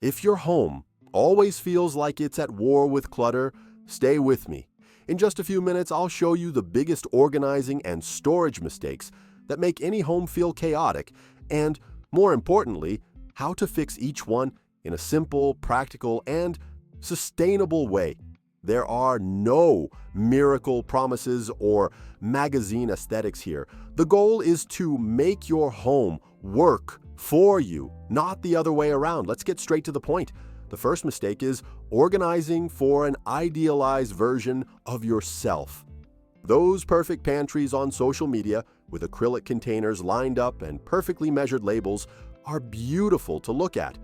If your home always feels like it's at war with clutter, stay with me. In just a few minutes, I'll show you the biggest organizing and storage mistakes that make any home feel chaotic, and, more importantly, how to fix each one in a simple, practical, and sustainable way. There are no miracle promises or magazine aesthetics here. The goal is to make your home work for you, not the other way around. Let's get straight to the point. The first mistake is organizing for an idealized version of yourself. Those perfect pantries on social media with acrylic containers lined up and perfectly measured labels are beautiful to look at,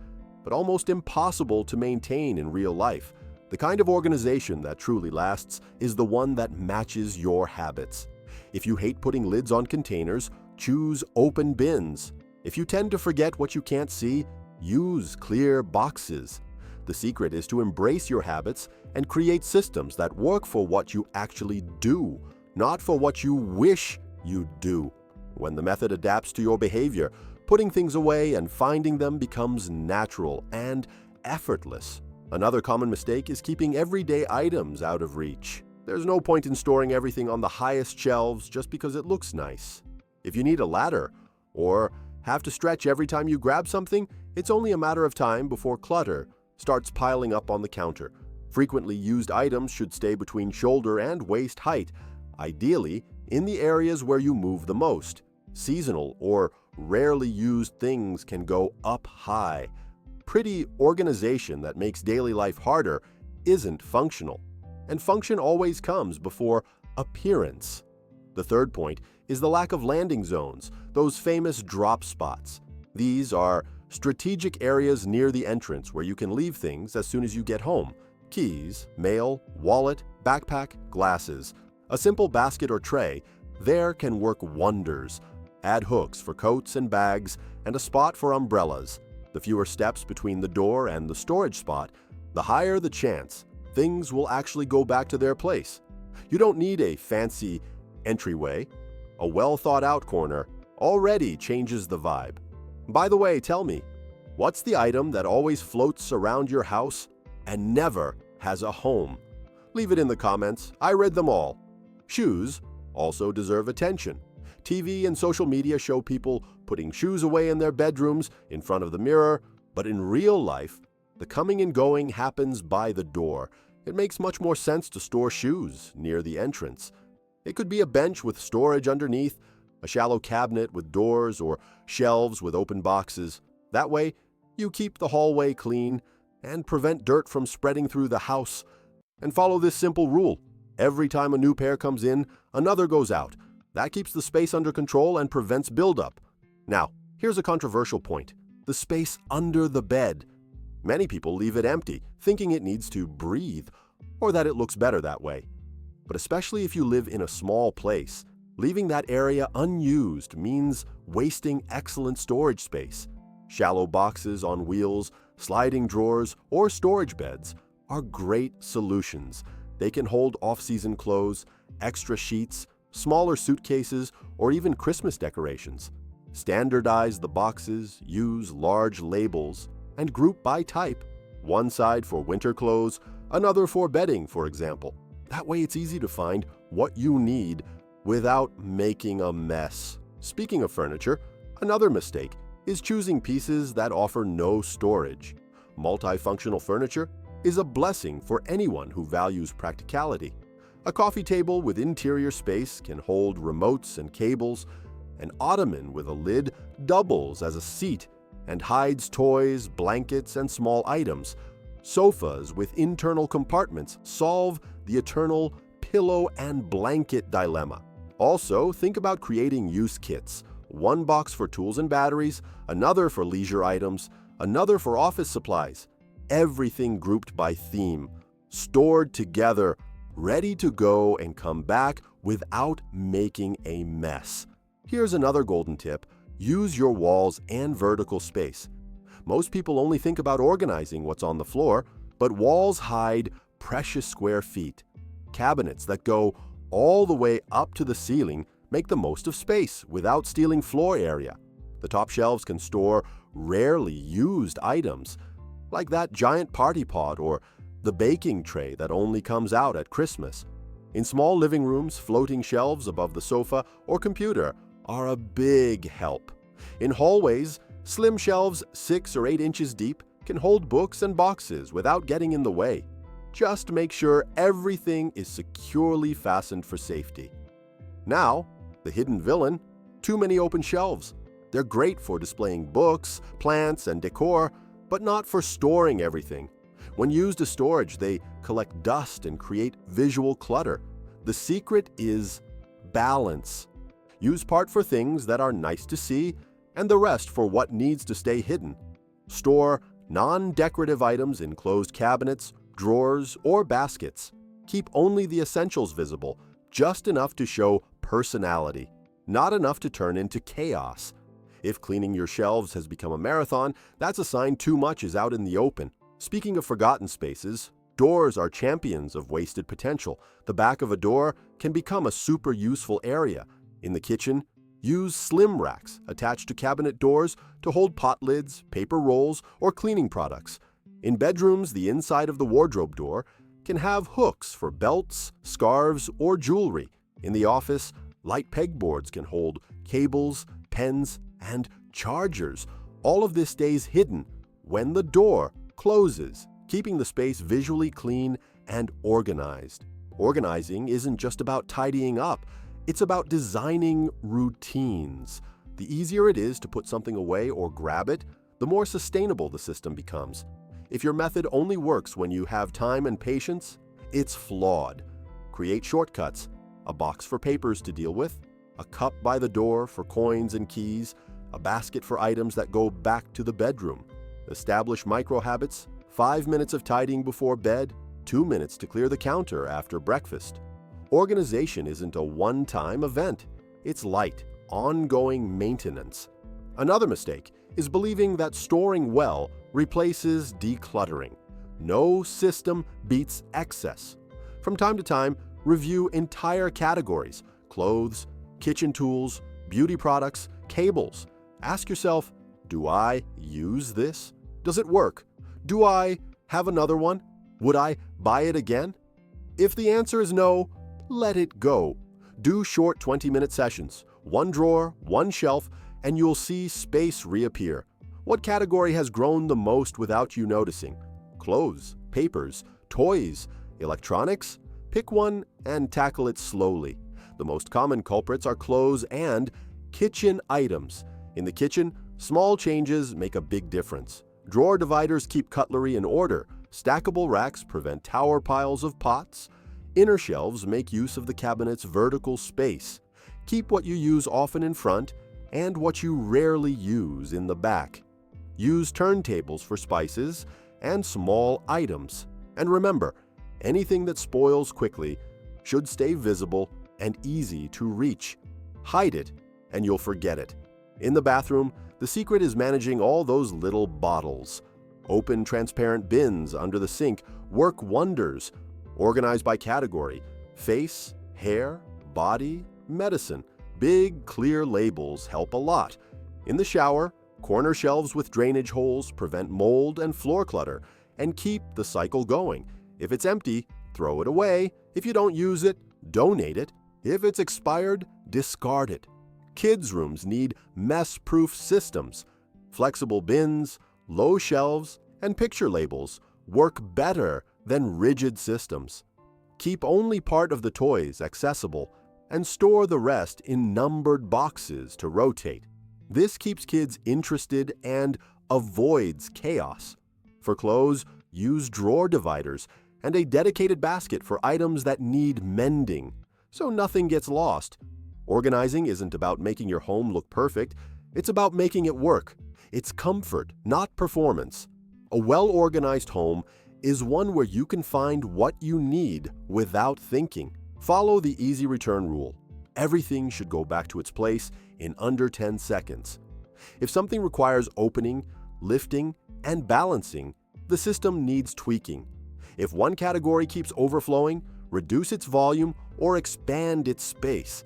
but almost impossible to maintain in real life. The kind of organization that truly lasts is the one that matches your habits. If you hate putting lids on containers, choose open bins. If you tend to forget what you can't see, use clear boxes. The secret is to embrace your habits and create systems that work for what you actually do, not for what you wish you'd do. When the method adapts to your behavior, putting things away and finding them becomes natural and effortless. Another common mistake is keeping everyday items out of reach. There's no point in storing everything on the highest shelves just because it looks nice. If you need a ladder or have to stretch every time you grab something, it's only a matter of time before clutter starts piling up on the counter. Frequently used items should stay between shoulder and waist height, ideally in the areas where you move the most. Seasonal or rarely used things can go up high. Pretty organization that makes daily life harder isn't functional, and function always comes before appearance. The third point is the lack of landing zones, those famous drop spots. These are strategic areas near the entrance where you can leave things as soon as you get home. Keys, mail, wallet, backpack, glasses. A simple basket or tray there can work wonders. Add hooks for coats and bags and a spot for umbrellas. The fewer steps between the door and the storage spot, the higher the chance things will actually go back to their place. You don't need a fancy entryway. A well-thought-out corner already changes the vibe. By the way, tell me, what's the item that always floats around your house and never has a home? Leave it in the comments. I read them all. Shoes also deserve attention. TV and social media show people putting shoes away in their bedrooms in front of the mirror, but in real life, the coming and going happens by the door. It makes much more sense to store shoes near the entrance. It could be a bench with storage underneath, a shallow cabinet with doors, or shelves with open boxes. That way, you keep the hallway clean and prevent dirt from spreading through the house. And follow this simple rule. Every time a new pair comes in, another goes out. That keeps the space under control and prevents buildup. Now, here's a controversial point: the space under the bed. Many people leave it empty, thinking it needs to breathe, or that it looks better that way. But especially if you live in a small place, leaving that area unused means wasting excellent storage space. Shallow boxes on wheels, sliding drawers, or storage beds are great solutions. They can hold off-season clothes, extra sheets, smaller suitcases, or even Christmas decorations. Standardize the boxes, use large labels, and group by type. One side for winter clothes, another for bedding, for example. That way it's easy to find what you need without making a mess. Speaking of furniture, another mistake is choosing pieces that offer no storage. Multifunctional furniture is a blessing for anyone who values practicality. A coffee table with interior space can hold remotes and cables. An ottoman with a lid doubles as a seat and hides toys, blankets, and small items. Sofas with internal compartments solve the eternal pillow and blanket dilemma. Also, think about creating use kits. One box for tools and batteries, another for leisure items, another for office supplies. Everything grouped by theme, stored together, ready to go and come back without making a mess. Here's another golden tip: use your walls and vertical space. Most people only think about organizing what's on the floor, but walls hide precious square feet. Cabinets that go all the way up to the ceiling make the most of space without stealing floor area. The top shelves can store rarely used items. like that giant party pot or the baking tray that only comes out at Christmas. In small living rooms, floating shelves above the sofa or computer are a big help. In hallways, slim shelves 6 or 8 inches deep can hold books and boxes without getting in the way. Just make sure everything is securely fastened for safety. Now, the hidden villain, too many open shelves. They're great for displaying books, plants, and decor, but not for storing everything. When used as storage, they collect dust and create visual clutter. The secret is balance. Use part for things that are nice to see, and the rest for what needs to stay hidden. Store non-decorative items in closed cabinets, drawers, or baskets. Keep only the essentials visible, just enough to show personality, not enough to turn into chaos. If cleaning your shelves has become a marathon, that's a sign too much is out in the open. Speaking of forgotten spaces, doors are champions of wasted potential. The back of a door can become a super useful area. In the kitchen, use slim racks attached to cabinet doors to hold pot lids, paper rolls, or cleaning products. In bedrooms, the inside of the wardrobe door can have hooks for belts, scarves, or jewelry. In the office, light pegboards can hold cables, pens, and chargers. All of this stays hidden when the door closes, keeping the space visually clean and organized. Organizing isn't just about tidying up, it's about designing routines. The easier it is to put something away or grab it, the more sustainable the system becomes. If your method only works when you have time and patience, it's flawed. Create shortcuts, a box for papers to deal with, a cup by the door for coins and keys, a basket for items that go back to the bedroom. Establish micro-habits, 5 minutes of tidying before bed, 2 minutes to clear the counter after breakfast. Organization isn't a one-time event. It's light, ongoing maintenance. Another mistake is believing that storing well replaces decluttering. No system beats excess. From time to time, review entire categories: clothes, kitchen tools, beauty products, cables. Ask yourself, do I use this? Does it work? Do I have another one? Would I buy it again? If the answer is no, let it go. Do short 20-minute sessions, one drawer, one shelf, and you'll see space reappear. What category has grown the most without you noticing? Clothes, papers, toys, electronics? Pick one and tackle it slowly. The most common culprits are clothes and kitchen items. In the kitchen, small changes make a big difference. Drawer dividers keep cutlery in order. Stackable racks prevent tower piles of pots. Inner shelves make use of the cabinet's vertical space. Keep what you use often in front and what you rarely use in the back. Use turntables for spices and small items. And remember, anything that spoils quickly should stay visible and easy to reach. Hide it, and you'll forget it. In the bathroom, the secret is managing all those little bottles. Open, transparent bins under the sink work wonders. Organize by category: face, hair, body, medicine. Big, clear labels help a lot. In the shower, corner shelves with drainage holes prevent mold and floor clutter and keep the cycle going. If it's empty, throw it away. If you don't use it, donate it. If it's expired, discard it. Kids' rooms need mess-proof systems. Flexible bins, low shelves, and picture labels work better than rigid systems. Keep only part of the toys accessible and store the rest in numbered boxes to rotate. This keeps kids interested and avoids chaos. For clothes, use drawer dividers and a dedicated basket for items that need mending, so nothing gets lost. Organizing isn't about making your home look perfect, it's about making it work. It's comfort, not performance. A well-organized home is one where you can find what you need without thinking. Follow the easy return rule. Everything should go back to its place in under 10 seconds. If something requires opening, lifting, and balancing, the system needs tweaking. If one category keeps overflowing, reduce its volume or expand its space.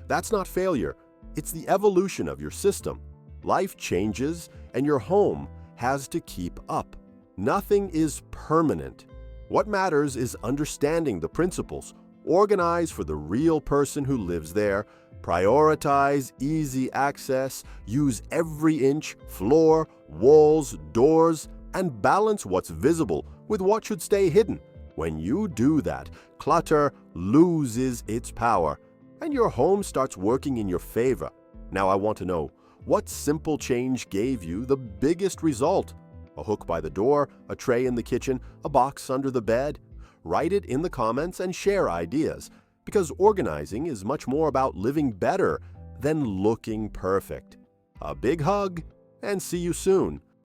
That's not failure, it's the evolution of your system. Life changes, and your home has to keep up. Nothing is permanent. What matters is understanding the principles. Organize for the real person who lives there. Prioritize easy access. Use every inch, floor, walls, doors, and balance what's visible with what should stay hidden. When you do that, clutter loses its power, and your home starts working in your favor. Now I want to know, what simple change gave you the biggest result? A hook by the door, a tray in the kitchen, a box under the bed? Write it in the comments and share ideas, because organizing is much more about living better than looking perfect. A big hug, and see you soon.